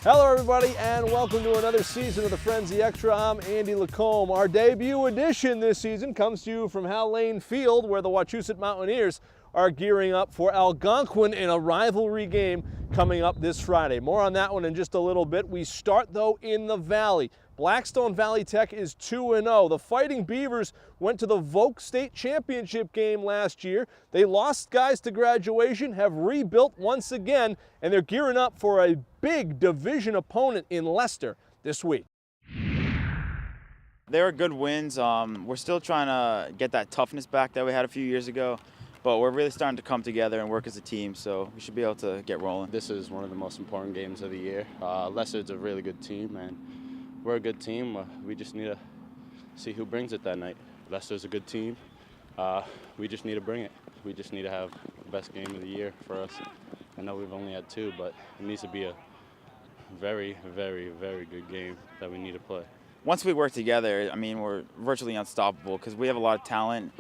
Hello everybody and welcome to another season of the Frenzy Extra. I'm Andy Lacombe. Our debut edition this season comes to you from Hal Lane Field, where the Wachusett Mountaineers are gearing up for Algonquin in a rivalry game coming up this Friday. More on that one in just a little bit. We start though in the Valley. Blackstone Valley Tech is 2-0. The Fighting Beavers went to the Vogue State Championship game last year. They lost guys to graduation, have rebuilt once again, and they're gearing up for a big division opponent in Leicester this week. They were good wins. We're still trying to get that toughness back that we had a few years ago, but we're really starting to come together and work as a team, so we should be able to get rolling. This is one of the most important games of the year. Leicester's a really good team, and we're a good team. We just need to see who brings it that night. Leicester's a good team. We just need to bring it. We just need to have the best game of the year for us. I know we've only had two, but it needs to be a very, very, very good game that we need to play. Once we work together, I mean, we're virtually unstoppable because we have a lot of talent,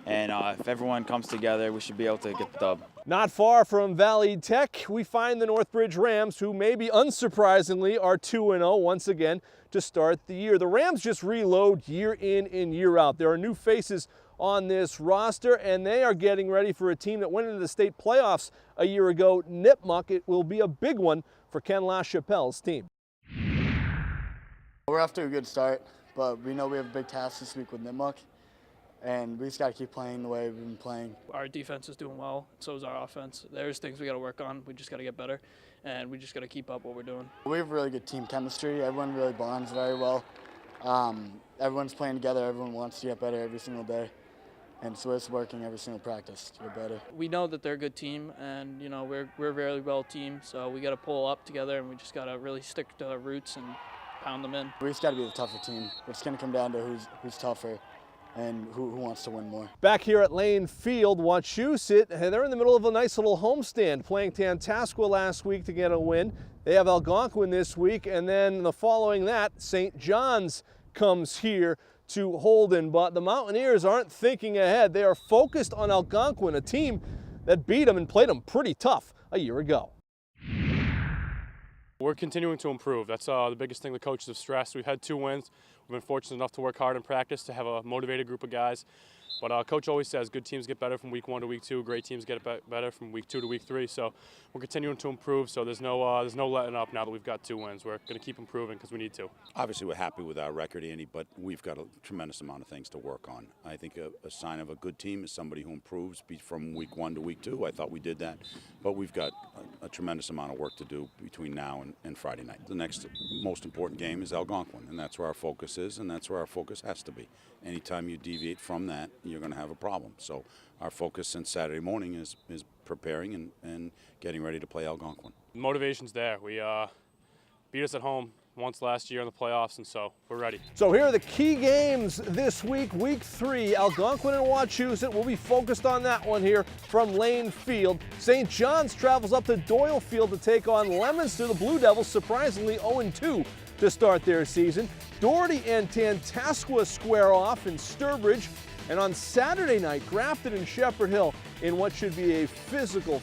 and if everyone comes together, we should be able to get the dub. Not far from Valley Tech, we find the Northbridge Rams, who maybe unsurprisingly are 2-0 once again to start the year. The Rams just reload year in and year out. There are new faces on this roster, and they are getting ready for a team that went into the state playoffs a year ago, Nipmuc. It will be a big one for Ken LaChapelle's team. We're off to a good start, but we know we have a big task this week with Nipmuc, and we just got to keep playing the way we've been playing. Our defense is doing well, so is our offense. There's things we got to work on. We just got to get better, and we just got to keep up what we're doing. We have really good team chemistry. Everyone really bonds very well. Everyone's playing together. Everyone wants to get better every single day, and so it's working every single practice to get better. We know that they're a good team, and you know we're a very well team, so we got to pull up together, and we just got to really stick to our roots and pound them in. We just got to be the tougher team. It's going to come down to who's tougher and who wants to win more. Back here at Lane Field, Wachusett, they're in the middle of a nice little homestand, playing Tantascwa last week to get a win. They have Algonquin this week, and then the following that, St. John's comes here to Holden. But the Mountaineers aren't thinking ahead. They are focused on Algonquin, a team that beat them and played them pretty tough a year ago. We're continuing to improve. That's the biggest thing the coaches have stressed. We've had 2 wins. We've been fortunate enough to work hard in practice, to have a motivated group of guys. But Coach always says good teams get better from week 1 to week 2. Great teams get better from week 2 to week 3. So we're continuing to improve. So there's no letting up now that we've got 2 wins. We're going to keep improving because we need to. Obviously, we're happy with our record, Andy, but we've got a tremendous amount of things to work on. I think a sign of a good team is somebody who improves from week 1 to week 2. I thought we did that, but we've got a tremendous amount of work to do between now and Friday night. The next most important game is Algonquin, and that's where our focus is, and that's where our focus has to be. Anytime you deviate from that, you're going to have a problem. So our focus since Saturday morning is preparing and getting ready to play Algonquin. Motivation's there. We beat us at home once last year in the playoffs, and so we're ready. So here are the key games this week, week 3. Algonquin and Wachusett. We'll be focused on that one here from Lane Field. St. John's travels up to Doyle Field to take on Leominster. The Blue Devils surprisingly 0-2 to start their season. Doherty and Tantascwa square off in Sturbridge. And on Saturday night, Grafton and Shepherd Hill in what should be a physical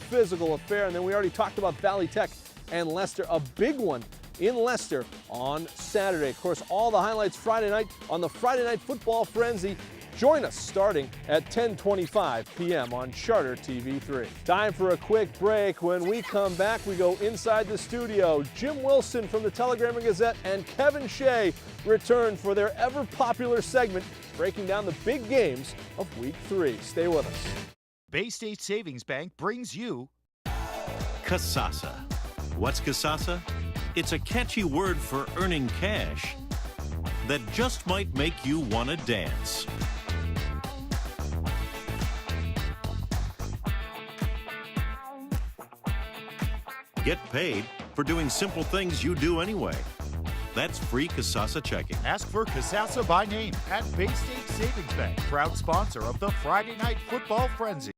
affair. And then we already talked about Valley Tech and Leicester, a big one in Leicester on Saturday. Of course, all the highlights Friday night on the Friday Night Football Frenzy. Join us starting at 10:25 p.m. on Charter TV3. Time for a quick break. When we come back, we go inside the studio. Jim Wilson from the Telegram and Gazette and Kevin Shea return for their ever-popular segment, breaking down the big games of Week 3. Stay with us. Bay State Savings Bank brings you Kasasa. What's Kasasa? It's a catchy word for earning cash that just might make you want to dance. Get paid for doing simple things you do anyway. That's free Kasasa checking. Ask for Kasasa by name at Bay State Savings Bank, proud sponsor of the Friday Night Football Frenzy.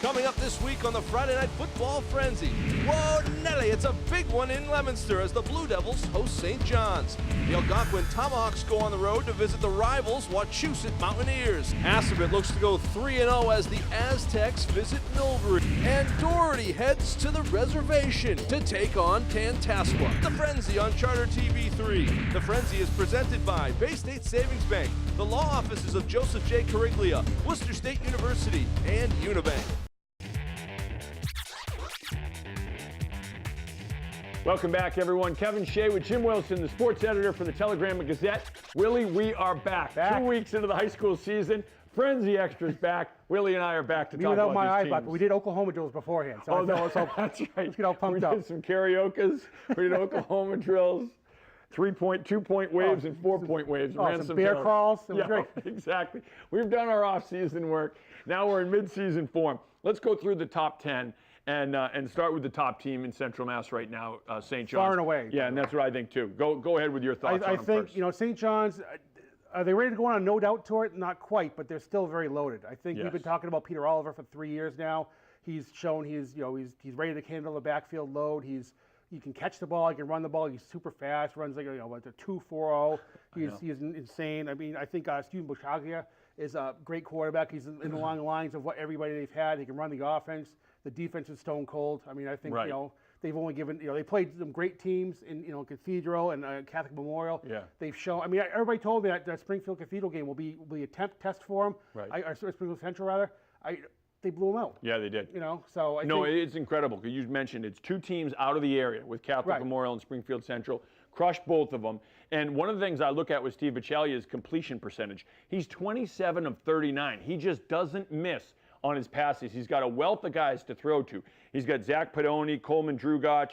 Coming up this week on the Friday Night Football Frenzy. Whoa, Nelly, it's a big one in Leominster as the Blue Devils host St. John's. The Algonquin Tomahawks go on the road to visit the rivals Wachusett Mountaineers. Assabet looks to go 3-0 as the Aztecs visit Millbury. And Doherty heads to the reservation to take on Tantasqua. The Frenzy on Charter TV3. The Frenzy is presented by Bay State Savings Bank, the law offices of Joseph J. Cariglia, Worcester State University, and Unibank. Welcome back, everyone. Kevin Shea with Jim Wilson, the sports editor for the Telegram and Gazette. Willie, we are back. 2 weeks into the high school season. Frenzy Extra's back. Willie and I are back to talk without about my these iPod, teams. but we did Oklahoma drills beforehand. So that's right. Let's get all pumped up. We did some karaokes. We did Oklahoma drills. 3-point, 2-point waves, and 4-point waves. Ran some bear crawls. It was great. Exactly. We've done our off-season work. Now we're in mid-season form. Let's go through the top 10. And start with the top team in Central Mass right now, St. John's. Far and away. Yeah, and that's what I think too. Go ahead with your thoughts on I them think, first. St. John's, are they ready to go on a no doubt tour? Not quite, but they're still very loaded. I think we've been talking about Peter Oliver for 3 years now. He's shown he's ready to handle the backfield load. He can catch the ball, he can run the ball. He's super fast, runs like a 2.40. He's insane. I mean, I think Steven Bushaglia is a great quarterback. He's in the long lines of what everybody they've had. He can run the offense. The defense is stone cold. I mean, I think they've only given they played some great teams in Cathedral and Catholic Memorial. Yeah. They've shown. I mean, everybody told me that Springfield Cathedral game will be a test for them. Right. Or Springfield Central rather. They blew them out. Yeah, they did. So I think it's incredible because you mentioned it's two teams out of the area with Catholic Memorial and Springfield Central. Crushed both of them. And one of the things I look at with Steve Biceglia is completion percentage. He's 27 of 39. He just doesn't miss on his passes. He's got a wealth of guys to throw to. He's got Zach Padoni, Coleman Drugach.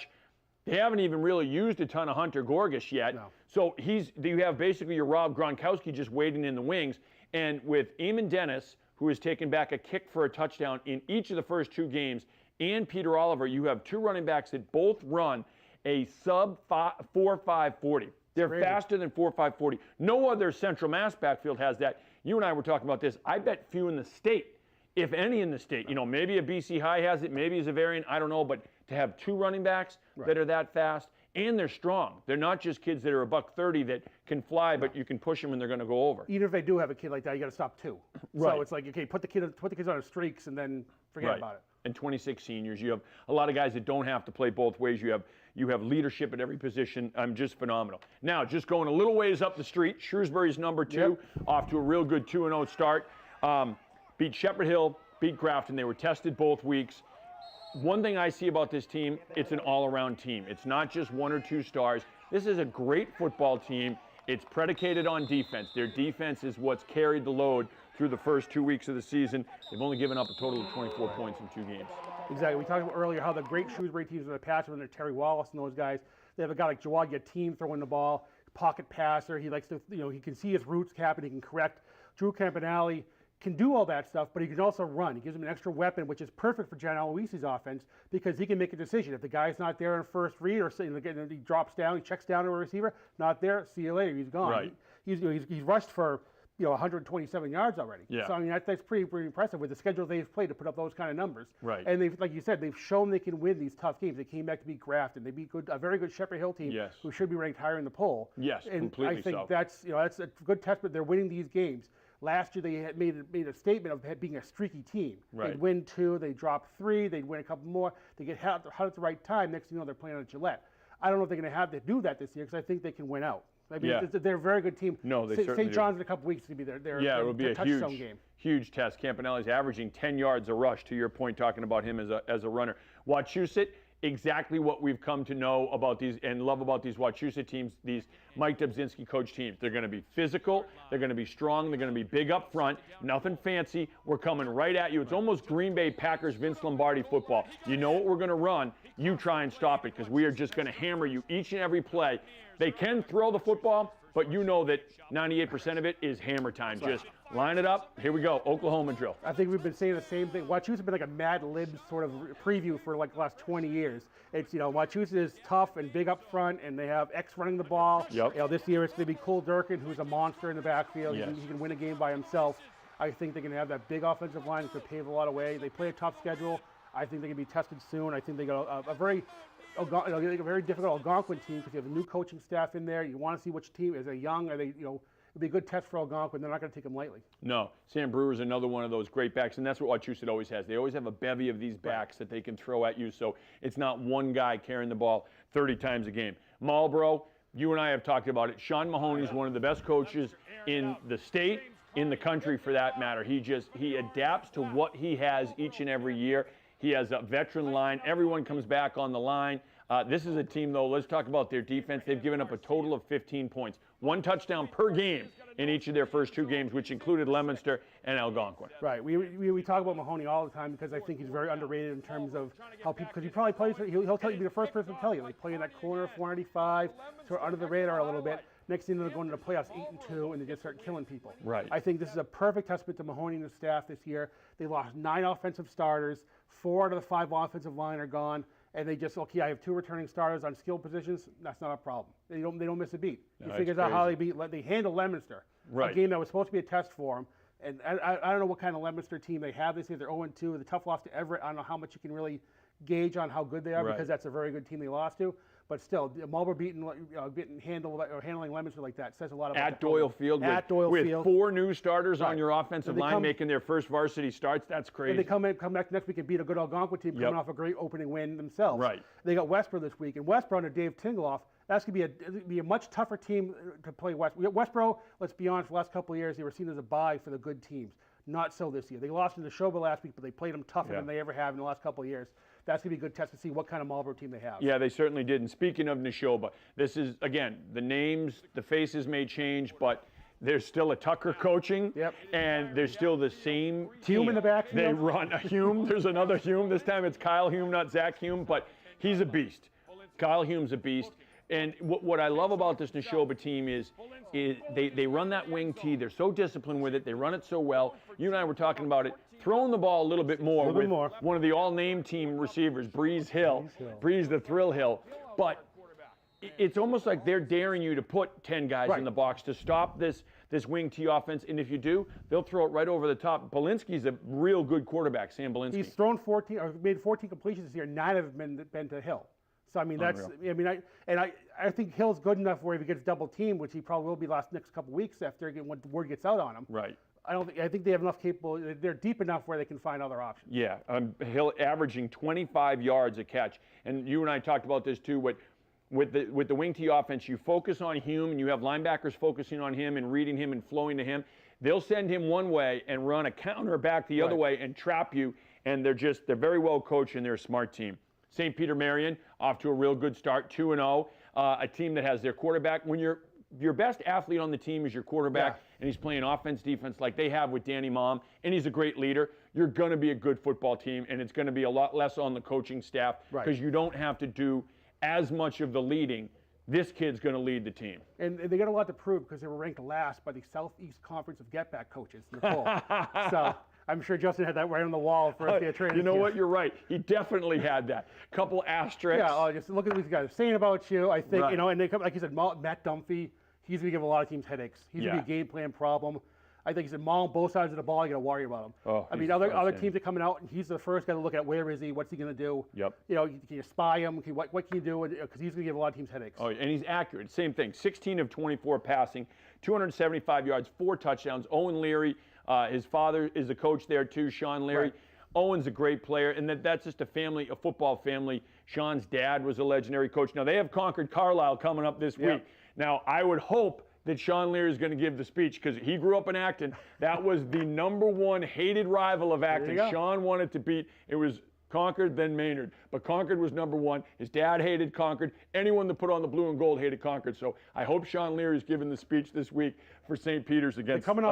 They haven't even really used a ton of Hunter Gorgas yet. No. So you have basically your Rob Gronkowski just waiting in the wings. And with Eamon Dennis, who has taken back a kick for a touchdown in each of the first 2 games, and Peter Oliver, you have 2 running backs that both run a sub 4.5 40. They're faster than 4.5 40. No other Central Mass backfield has that. You and I were talking about this. I bet few in the state, if any in the state, maybe a BC High has it, maybe a Zavarian, I don't know, but to have 2 running backs that are that fast, and they're strong. They're not just kids that are $130 that can fly, but you can push them and they're going to go over. even if they do have a kid like that, you got to stop 2. Right. So it's like, okay, put the kids on streaks and then forget about it. And 26 seniors. You have a lot of guys that don't have to play both ways. You have leadership at every position. Just phenomenal. Now, just going a little ways up the street, Shrewsbury's number 2, off to a real good 2-0 start. Beat Shepherd Hill, beat Grafton. They were tested both weeks. One thing I see about this team, it's an all-around team. It's not just 1 or 2 stars. This is a great football team. It's predicated on defense. Their defense is what's carried the load through the first 2 weeks of the season. They've only given up a total of 24 points in 2 games. Exactly. We talked about earlier how the great Shrewsbury teams in the past, when they're Terry Wallace and those guys, they have a guy like Jawad Yateem throwing the ball, pocket passer. He likes to, he can see his roots happen. He can correct. Drew Campanelli can do all that stuff, but he can also run. He gives him an extra weapon, which is perfect for John Aloisi's offense because he can make a decision. If the guy's not there in first read or he drops down, he checks down to a receiver, not there, see you later, he's gone. Right. He's rushed for 127 yards already. Yeah. So I mean that's pretty impressive with the schedule they've played to put up those kind of numbers. Right. And they've, like you said, they've shown they can win these tough games. They came back to beat Grafton. They beat a very good Shepherd Hill team who should be ranked higher in the poll. Yes, and completely I think so. that's a good testament. They're winning these games. Last year they had made a statement of being a streaky team. Right. They'd win 2, they'd drop 3, they'd win a couple more. They get hot at the right time. Next thing you know, they're playing at Gillette. I don't know if they're going to have to do that this year because I think they can win out. I mean, they're a very good team. No, they certainly St. John's in a couple weeks to be there. It will be a touchstone game. Huge test. Campanelli's averaging 10 yards a rush, to your point, talking about him as a runner. Wachusett, exactly what we've come to know about these and love about these Wachusett teams, these Mike Dubzinski coach teams. They're going to be physical, they're going to be strong, they're going to be big up front, nothing fancy. We're coming right at you. It's almost Green Bay Packers, Vince Lombardi football. You know what we're going to run, you try and stop it because we are just going to hammer you each and every play. They can throw the football, but you know that 98% of it is hammer time. Just line it up. Here we go. Oklahoma drill. I think we've been saying the same thing. Wachusett has been like a Mad Libs sort of preview for like the last 20 years. It's, Wachusett is tough and big up front, and they have X running the ball. Yep. This year it's going to be Cole Durkin, who's a monster in the backfield. Yes. He can win a game by himself. I think they can have that big offensive line that could pave a lot of way. They play a tough schedule. I think they can be tested soon. I think they got a very difficult Algonquin team because you have a new coaching staff in there. You want to see which team is they young, are they it'd be a good test for Algonquin. They're not going to take them lightly. No, Sam Brewer's another one of those great backs, and that's what Wachusett always has. They always have a bevy of these backs that they can throw at you, so it's not one guy carrying the ball 30 times a game. Marlboro, you and I have talked about it. Sean Mahoney's one of the best coaches in the state, in the country for that matter. He adapts to what he has each and every year. He has a veteran line. Everyone comes back on the line. This is a team, though, let's talk about their defense. They've given up a total of 15 points. 1 touchdown per game in each of their first 2 games, which included Leominster and Algonquin. Right. We talk about Mahoney all the time because I think he's very underrated in terms of how people, because he probably plays, he'll tell you, be the first person to tell you. They play in that corner, 495, sort of under the radar a little bit. Next thing they're going to the playoffs 8-2, and they just start killing people. Right. I think this is a perfect testament to Mahoney and his staff this year. They lost 9 offensive starters. 4 out of the 5 offensive line are gone. And they just, okay, I have 2 returning starters on skill positions. That's not a problem. They don't miss a beat. He figures out how they handle Leominster, a game that was supposed to be a test for them. And I don't know what kind of Leominster team they have this year. They're 0-2. The tough loss to Everett. I don't know how much you can really gauge on how good they are because that's a very good team they lost to. But still, Marlboro getting handling Leominster like that says a lot about at Doyle Field. With 4 new starters on your offensive line making their first varsity starts. That's crazy. And they come back next week and beat a good Algonquin team coming off a great opening win themselves. Right. They got Westboro this week, and Westboro under Dave Tingloff. That's going to be a much tougher team to play. Westboro, let's be honest, the last couple of years they were seen as a bye for the good teams. Not so this year. They lost to the Neshoba last week, but they played them tougher than they ever have in the last couple of years. That's going to be a good test to see what kind of Marlboro team they have. Yeah, they certainly did. And speaking of Neshoba, this is, again, the names, the faces may change, but there's still a Tucker coaching, and there's still the same team. Hume in the backfield. They run a Hume. There's another Hume. This time it's Kyle Hume, not Zach Hume, but he's a beast. Kyle Hume's a beast. And what I love about this Neshoba team is they run that wing tee. They're so disciplined with it. They run it so well. You and I were talking about it. Throwing the ball a little bit more with one of the all-name team receivers, Breeze Hill. Breeze the Thrill Hill. But it's almost like they're daring you to put 10 guys in the box to stop this wing tee offense. And if you do, they'll throw it right over the top. Belinsky's a real good quarterback, Sam Belinsky. He's thrown 14 or made 14 completions this year. 9 have been to Hill. So I mean I think Hill's good enough where if he gets double teamed, which he probably will be next couple weeks after when the word gets out on him. Right. I think they have enough capable. They're deep enough where they can find other options. Yeah, Hill averaging 25 yards a catch, and you and I talked about this too. With the wing tee offense, you focus on Hume, and you have linebackers focusing on him and reading him and flowing to him. They'll send him one way and run a counter back the other way and trap you. And they're very well coached and they're a smart team. St. Peter-Marian off to a real good start, 2-0. A team that has their quarterback. When your best athlete on the team is your quarterback, and he's playing offense, defense like they have with Danny Mom, and he's a great leader, you're going to be a good football team, and it's going to be a lot less on the coaching staff because you don't have to do as much of the leading. This kid's going to lead the team. And they got a lot to prove because they were ranked last by the Southeast Conference of Get Back coaches in the poll. So I'm sure Justin had that right on the wall for the training. You know what? You're right. He definitely had that. Couple asterisks. Yeah, just look at what these guys are saying about you. I think, and they come, like you said, Matt Dunphy, he's going to give a lot of teams headaches. He's going to be a game plan problem. I think he said, Maul on both sides of the ball, you got to worry about him. Oh, I mean, other teams are coming out, and he's the first guy to look at where is he, what's he going to do. Yep. Can you spy him? What can you do? Because he's going to give a lot of teams headaches. Oh, and he's accurate. Same thing. 16 of 24 passing, 275 yards, 4 touchdowns. Owen Leary, his father is a coach there too, Sean Leary. Right. Owen's a great player, and that's just a football family. Sean's dad was a legendary coach. Now, they have Concord Carlisle coming up this week. Now, I would hope that Sean Leary is going to give the speech because he grew up in Acton. That was the #1 hated rival of Acton. Sean wanted to beat. It was Concord, then Maynard. But Concord was #1. His dad hated Concord. Anyone that put on the blue and gold hated Concord. So I hope Sean Leary is giving the speech this week for St. Peter's against Concord,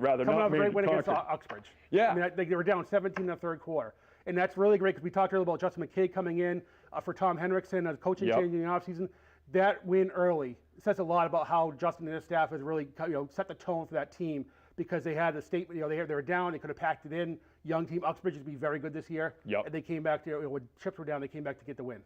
rather coming not off a great win Concord. against Uxbridge. Yeah. I mean, they were down 17 in the third quarter. And that's really great because we talked earlier about Justin McKay coming in for Tom Henriksen, a coaching change in the offseason. That win early says a lot about how Justin and his staff has really set the tone for that team because they had the statement, they were down, they could have packed it in. Young team, Uxbridge would be very good this year. Yep. And they came back to, when chips were down, they came back to get the win.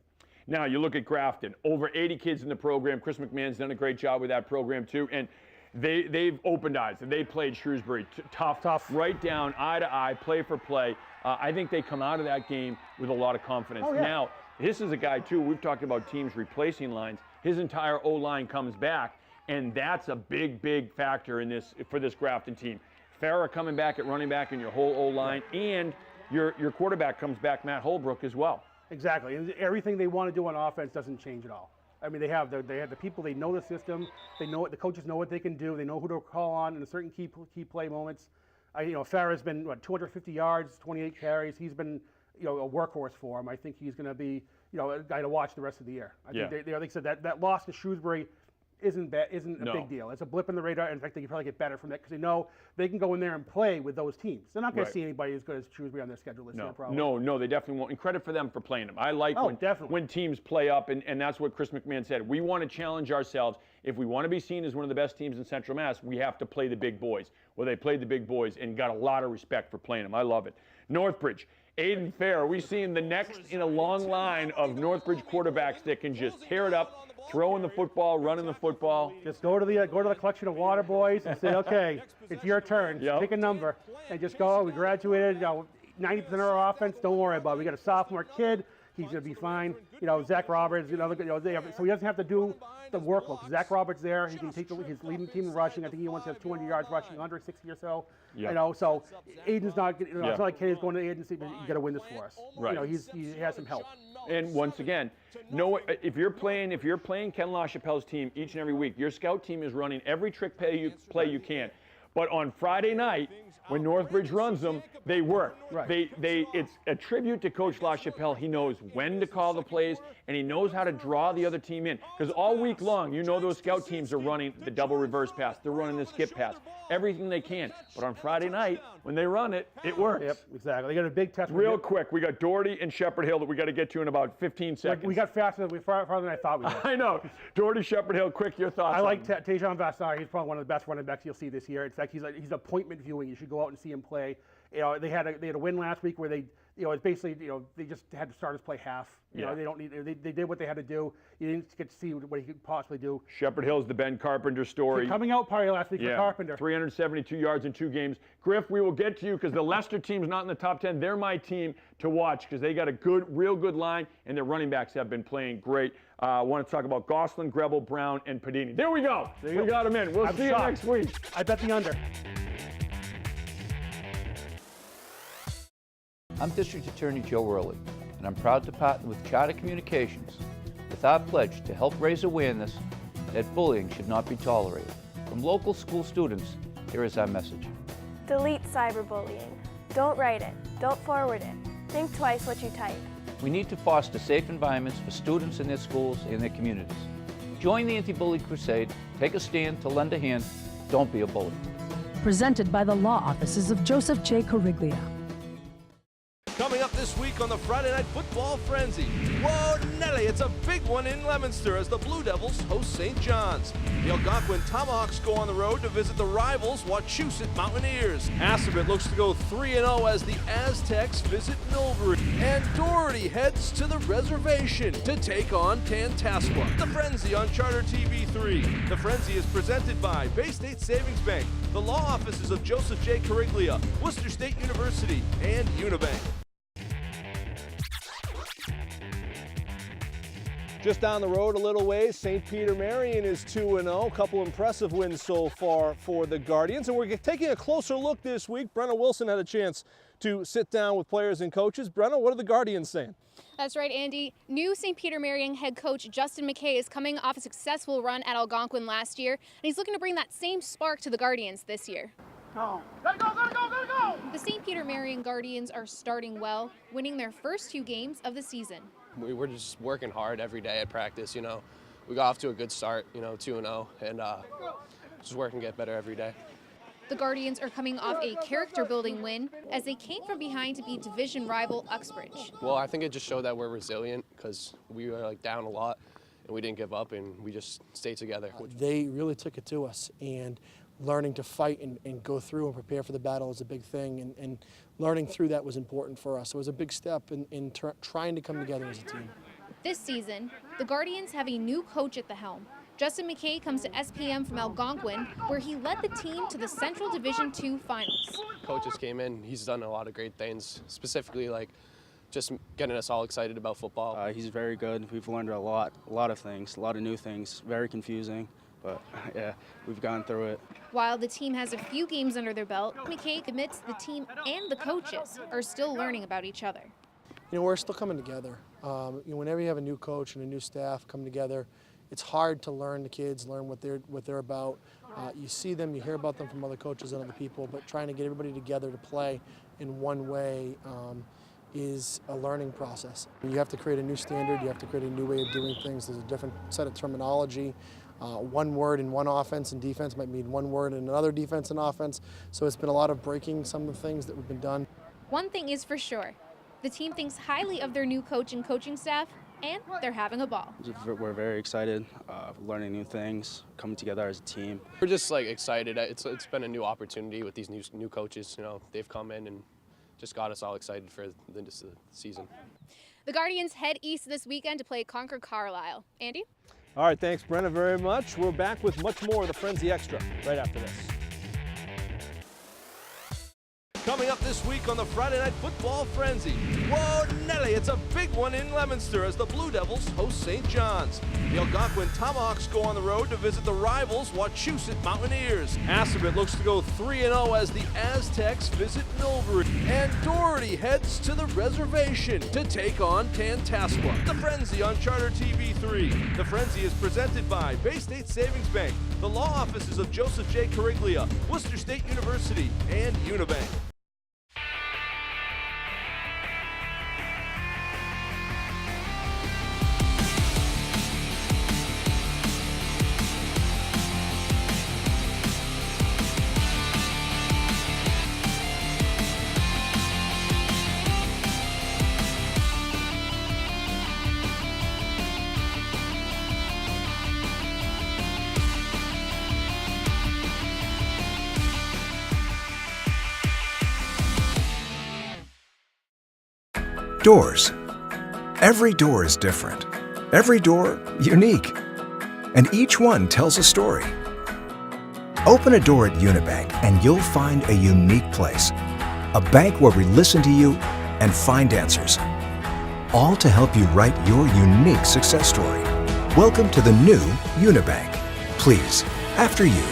Now you look at Grafton, over 80 kids in the program. Chris McMahon's done a great job with that program too. And they've opened eyes. They played Shrewsbury tough, right down, eye to eye, play for play. I think they come out of that game with a lot of confidence. Oh, yeah. Now, this is a guy, too, we've talked about teams replacing lines. His entire O-line comes back, and that's a big, big factor in this for this Grafton team. Farah coming back at running back and your whole O-line, and your quarterback comes back, Matt Holbrook, as well. Exactly, and everything they want to do on offense doesn't change at all. I mean, they have the people, they know the system, they know what the coaches know what they can do, they know who to call on in certain key play moments. Farah's been 250 yards, 28 carries. He's been a workhorse for him. I think he's going to be a guy to watch the rest of the year. I think like I said, that loss to Shrewsbury isn't a big deal. It's a blip in the radar. In fact, they can probably get better from that because they know they can go in there and play with those teams. They're not going to see anybody as good as Shrewsbury on their schedule this year, probably. No, they definitely won't. And credit for them for playing them. I like when teams play up, and that's what Chris McMahon said. We want to challenge ourselves. If we want to be seen as one of the best teams in Central Mass, we have to play the big boys. Well, they played the big boys and got a lot of respect for playing them. I love it. Northbridge. Aiden Fair, are we seeing the next in a long line of Northbridge quarterbacks that can just tear it up, throwing the football, running the football? Just go to the collection of water boys and say, okay, it's your turn. Yep. Pick a number and just go. We graduated. 90% of our offense. Don't worry about it. We got a sophomore kid. He's going to be fine. Zach Roberts. So he doesn't have to do the workload. Zach Roberts there. He can take his leading team in rushing. I think he once has 200 yards rushing, 160 or so. Yep. So Aiden's not. It's not like Kenny's going to the agency, but you got to win this for us. Right. He has some help. And once again, if you're playing Ken LaChapelle's team each and every week, your scout team is running every trick play you can. But on Friday night, when Northbridge runs them, they work. Right. It's a tribute to Coach LaChapelle. He knows when to call the plays, and he knows how to draw the other team in. Because all week long, those scout teams are running the double reverse pass. They're running the skip pass. Everything they can. But on Friday night, when they run it, it works. Yep, exactly. They got a big test. Real quick, we got Doherty and Shepherd Hill that we got to get to in about 15 seconds. We got farther than I thought we did. I know. Doherty, Shepherd Hill, quick, your thoughts. I like Tejan Vassar. He's probably one of the best running backs you'll see this year. In fact, he's appointment viewing. You should go out and see him play. They had a win last week where it's basically, they just had the starters play half. They did what they had to do. You didn't get to see what he could possibly do. Shepherd Hill's the Ben Carpenter story. Coming out party last week for Carpenter. 372 yards in 2 games. Griff, we will get to you because the Leicester team's not in the top 10. They're my team to watch because they got a real good line, and their running backs have been playing great. I want to talk about Gosselin, Grebel, Brown, and Padini. There we go. We got them in. We'll see you next week. I bet the under. I'm District Attorney Joe Worley, and I'm proud to partner with Charter Communications with our pledge to help raise awareness that bullying should not be tolerated. From local school students, here is our message. Delete cyberbullying. Don't write it. Don't forward it. Think twice what you type. We need to foster safe environments for students in their schools and their communities. Join the anti-bully crusade. Take a stand to lend a hand. Don't be a bully. Presented by the law offices of Joseph J. Corriglia. Coming up this week on the Friday Night Football Frenzy. Whoa, Nelly, it's a big one in Leominster as the Blue Devils host St. John's. The Algonquin Tomahawks go on the road to visit the rivals Wachusett Mountaineers. Assabet looks to go 3-0 as the Aztecs visit Millbury. And Doherty heads to the reservation to take on Tantascwa. The Frenzy on Charter TV3. The Frenzy is presented by Bay State Savings Bank, the law offices of Joseph J. Corriglia, Worcester State University, and Unibank. Just down the road a little ways, St. Peter-Marian is 2-0. A couple impressive wins so far for the Guardians. And we're taking a closer look this week. Brenna Wilson had a chance to sit down with players and coaches. Brenna, what are the Guardians saying? That's right, Andy. New St. Peter-Marian head coach Justin McKay is coming off a successful run at Algonquin last year, and he's looking to bring that same spark to the Guardians this year. Go. Gotta go, gotta go, gotta go! The St. Peter-Marian Guardians are starting well, winning their first 2 games of the season. We're just working hard every day at practice, We got off to a good start, 2-0, and just working to get better every day. The Guardians are coming off a character-building win as they came from behind to beat division rival Uxbridge. Well, I think it just showed that we're resilient because we were down a lot and we didn't give up and we just stayed together. They really took it to us, and learning to fight and go through and prepare for the battle is a big thing, and learning through that was important for us. It was a big step in trying to come together as a team. This season, the Guardians have a new coach at the helm. Justin McKay comes to SPM from Algonquin, where he led the team to the Central Division II Finals. Coaches came in, he's done a lot of great things, specifically like just getting us all excited about football. He's very good. We've learned a lot of things, a lot of new things, very confusing, but yeah, we've gone through it. While the team has a few games under their belt, McKay admits the team and the coaches are still learning about each other. You know, we're still coming together. Whenever you have a new coach and a new staff come together, it's hard to learn the kids, learn what they're about. You see them, you hear about them from other coaches and other people, but trying to get everybody together to play in one way is a learning process. You have to create a new standard, you have to create a new way of doing things. There's a different set of terminology. One word in one offense and defense might mean one word in another defense and offense. So it's been a lot of breaking some of the things that have been done. One thing is for sure, the team thinks highly of their new coach and coaching staff, and they're having a ball. We're very excited, learning new things, coming together as a team. We're just like excited. It's been a new opportunity with these new coaches. You know, they've come in and just got us all excited for the season. The Guardians head east this weekend to play Concord Carlisle. Andy? All right, thanks, Brenna, very much. We're back with much more of the Frenzy Extra right after this. Coming up this week on the Friday Night Football Frenzy. Whoa, Nelly, it's a big one in Leominster as the Blue Devils host St. John's. The Algonquin Tomahawks go on the road to visit the rivals Wachusett Mountaineers. Assabet looks to go 3-0 as the Aztecs visit Milbury. And Doherty heads to the reservation to take on Tantascwa. The Frenzy on Charter TV3. The Frenzy is presented by Bay State Savings Bank, the law offices of Joseph J. Cariglia, Worcester State University, and Unibank. Doors. Every door is different. Every door, unique. And each one tells a story. Open a door at Unibank and you'll find a unique place. A bank where we listen to you and find answers. All to help you write your unique success story. Welcome to the new Unibank. Please, after you.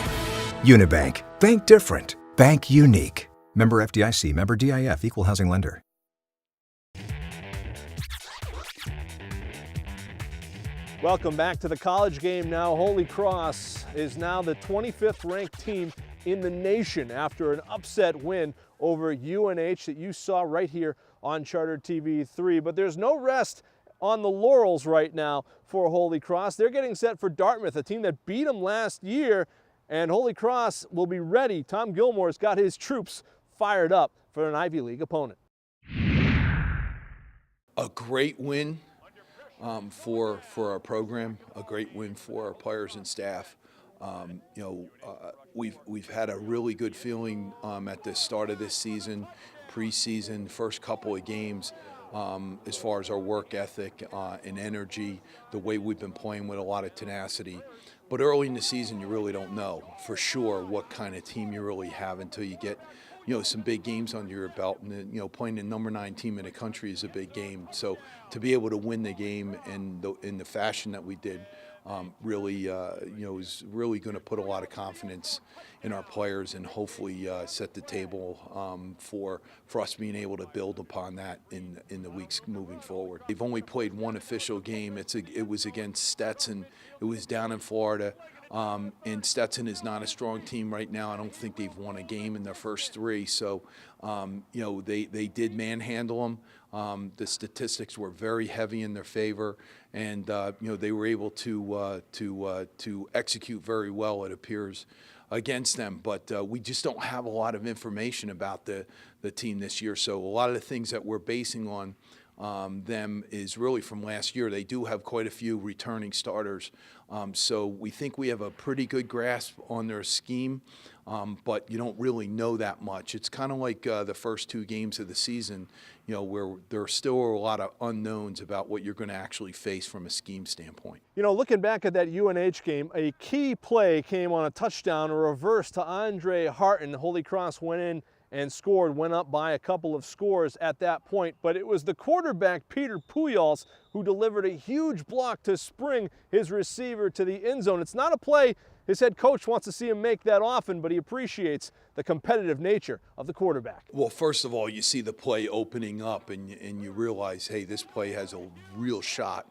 Unibank. Bank different. Bank unique. Member FDIC. Member DIF. Equal housing lender. Welcome back to the college game now. Holy Cross is now the 25th ranked team in the nation after an upset win over UNH that you saw right here on Charter TV 3. But there's no rest on the laurels right now for Holy Cross. They're getting set for Dartmouth, a team that beat them last year, and Holy Cross will be ready. Tom Gilmore's got his troops fired up for an Ivy League opponent. A great win for our program, a great win for our players and staff. We've had a really good feeling at the start of this season, preseason, first couple of games, as far as our work ethic and energy, the way we've been playing with a lot of tenacity. But early in the season, you really don't know for sure what kind of team you really have until you get some big games under your belt, and playing the number 9 team in the country is a big game. So to be able to win the game in the fashion that we did, really, is really going to put a lot of confidence in our players and hopefully set the table for us being able to build upon that in the weeks moving forward. They've only played one official game. It was against Stetson. It was down in Florida. And Stetson is not a strong team right now. I don't think they've won a game in their first 3. So, they did manhandle them. The statistics were very heavy in their favor, and they were able to execute very well, it appears, against them. But we just don't have a lot of information about the team this year. So a lot of the things that we're basing on them is really from last year. They do have quite a few returning starters. So we think we have a pretty good grasp on their scheme, but you don't really know that much. It's kind of like the first 2 games of the season, where there still are a lot of unknowns about what you're going to actually face from a scheme standpoint. Looking back at that UNH game, a key play came on a touchdown, a reverse to Andre Harton. Holy Cross went in and scored, went up by a couple of scores at that point. But it was the quarterback, Peter Pujols, who delivered a huge block to spring his receiver to the end zone. It's not a play his head coach wants to see him make that often, but he appreciates the competitive nature of the quarterback. Well, first of all, you see the play opening up and you realize, hey, this play has a real shot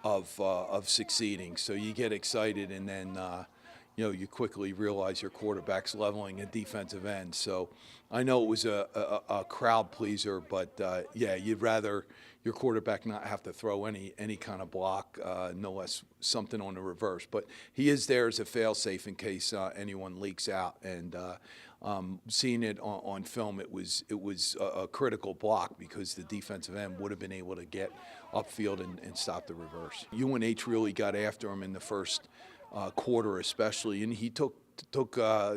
of succeeding. So you get excited, and then you quickly realize your quarterback's leveling a defensive end. So I know it was a crowd pleaser, but yeah, you'd rather your quarterback not have to throw any kind of block, no less something on the reverse. But he is there as a fail-safe in case anyone leaks out. And seeing it on film, it was a critical block because the defensive end would have been able to get upfield and stop the reverse. UNH really got after him in the first quarter especially, and he took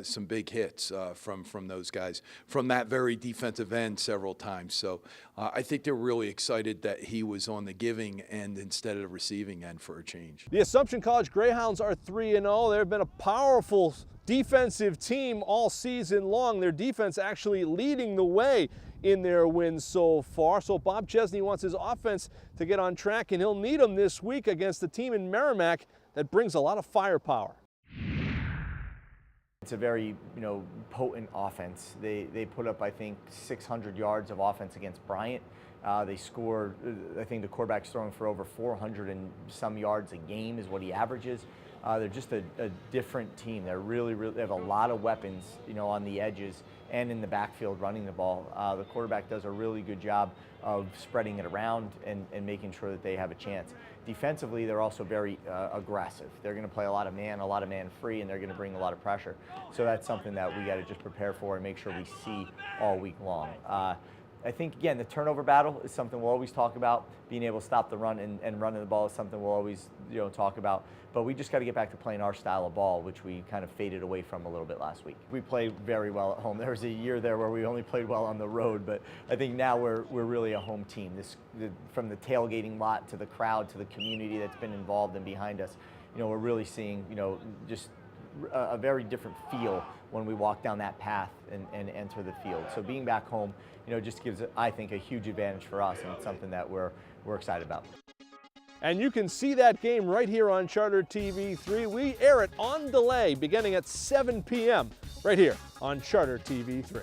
some big hits from those guys, from that very defensive end several times. So I think they're really excited that he was on the giving end instead of the receiving end for a change. The Assumption College Greyhounds are 3-0. They've been a powerful defensive team all season long. Their defense actually leading the way in their wins so far. So Bob Chesney wants his offense to get on track, and he'll need them this week against a team in Merrimack that brings a lot of firepower. It's a very, potent offense. They put up, I think, 600 yards of offense against Bryant. They scored, I think the quarterback's throwing for over 400 and some yards a game is what he averages. They're just a different team. They're they have a lot of weapons, on the edges and in the backfield running the ball. The quarterback does a really good job of spreading it around and making sure that they have a chance. Defensively, they're also very aggressive. They're going to play a lot of man free, and they're going to bring a lot of pressure. So that's something that we got to just prepare for and make sure we see all week long. I think, again, the turnover battle is something we'll always talk about. Being able to stop the run and running the ball is something we'll always talk about. But we just got to get back to playing our style of ball, which we kind of faded away from a little bit last week. We played very well at home. There was a year there where we only played well on the road, but I think now we're really a home team. From the tailgating lot to the crowd to the community that's been involved and behind us, we're really seeing just a very different feel when we walk down that path and enter the field. So being back home, just gives, I think, a huge advantage for us, and it's something that we're excited about. And you can see that game right here on Charter TV 3. We air it on delay beginning at 7 p.m. right here on Charter TV 3.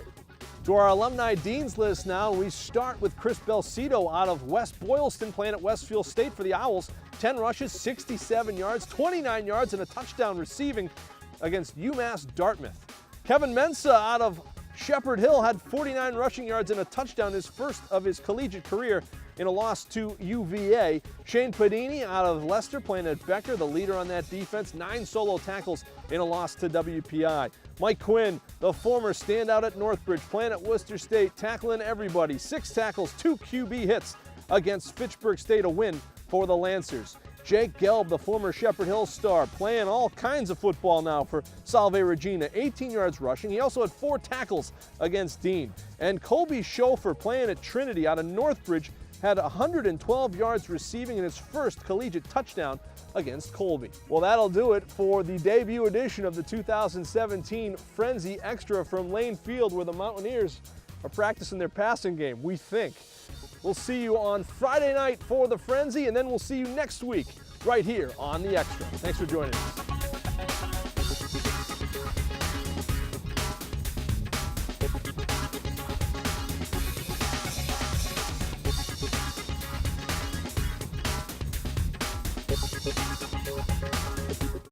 To our alumni deans list now, we start with Chris Belcito out of West Boylston, playing at Westfield State for the Owls. 10 rushes, 67 yards, 29 yards, and a touchdown receiving against UMass Dartmouth. Kevin Mensah out of Shepherd Hill had 49 rushing yards and a touchdown, his first of his collegiate career, in a loss to UVA. Shane Padini out of Leicester, playing at Becker, the leader on that defense, 9 solo tackles in a loss to WPI. Mike Quinn, the former standout at Northbridge, playing at Worcester State, tackling everybody, 6 tackles, 2 QB hits against Fitchburg State, a win for the Lancers. Jake Gelb, the former Shepherd Hill star, playing all kinds of football now for Salve Regina, 18 yards rushing. He also had 4 tackles against Dean. And Colby Schofer, playing at Trinity out of Northbridge, had 112 yards receiving in his first collegiate touchdown against Colby. Well, that'll do it for the debut edition of the 2017 Frenzy Extra from Lane Field, where the Mountaineers are practicing their passing game, we think. We'll see you on Friday night for the Frenzy, and then we'll see you next week right here on the Extra. Thanks for joining us.